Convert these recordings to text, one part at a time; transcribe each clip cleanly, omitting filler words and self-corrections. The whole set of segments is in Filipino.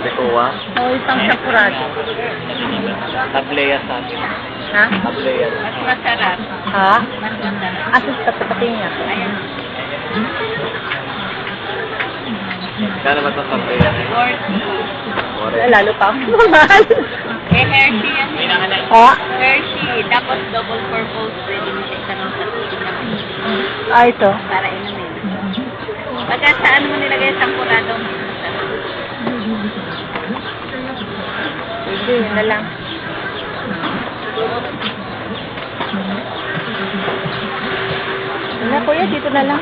Bekuwa. O isang sakurado. Tableya sa akin. Ha? Tableya. Mas masarap. Ha? Mas masarap. Asus pati niya. Ayan. Kano ba itong tableya? 40. Lalo pa ako mahal. Eh, Hershey yan. Ha? Hershey. Tapos double purpose. Pwede mo siya itanong sa tubig na may Ah, ito. para inumin. Pagka saan mo nilagay sa kurado, mas masarap. Hindi, yun na lang. Wala, kuya, dito na lang.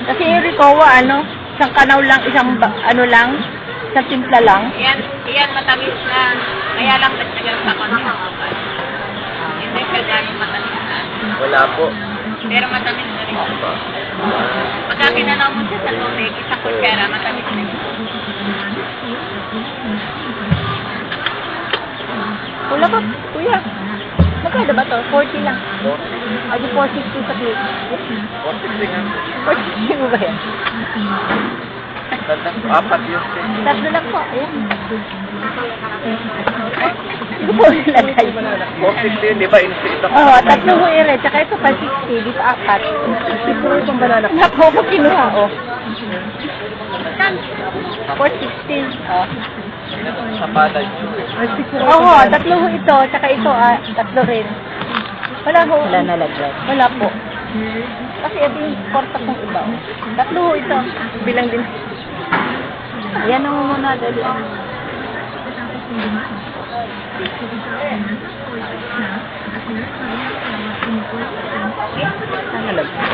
Kasi yung Ricoa, isang kanaw lang, ano lang, isang timpla lang. Yan matamis na. Kaya lang nagtagal sa konti ng kapal. Hindi siya gano'ng matamis na. Wala po. Pero matamis na rin. Pagka kinanaw mo siya sa tubig, isang kutsara, matamis na rin. Wala ka, kuya. Magkano ba to? 40 lang. Ay, di 460 sa plate. 460 nga. 460 mo ba yan? Apat yun. Tatlo lang po. Ayan. Ito po nilagay. 460 di ba? Ito. Oo, tatlo mo ere. Tsaka ito pa 60. Dito apat. Siguro itong banana. Naku, ako kinuha. Oh. 416. Oh. Sa palad yun. Oo, tatlo ho ito. Tsaka ito, tatlo rin. Wala ho. Wala nalaglag. Wala po. Kasi ito yung porta kong iba. Oh. Tatlo ho ito. Bilang din. Yan ang muna dali. Saan nalaglag?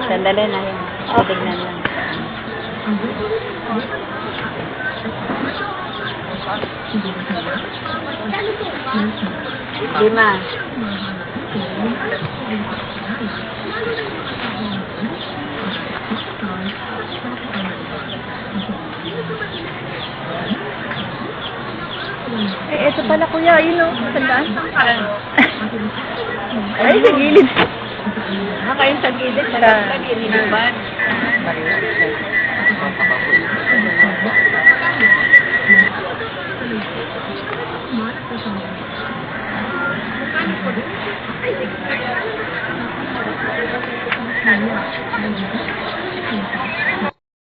Sandali na yun. Tignan lang. Lima. Eh, ito pala kuya, yun o. Sandaan. Ay, sa gilid. Kayo sa gilid, malaglag yun, inubad. Ay,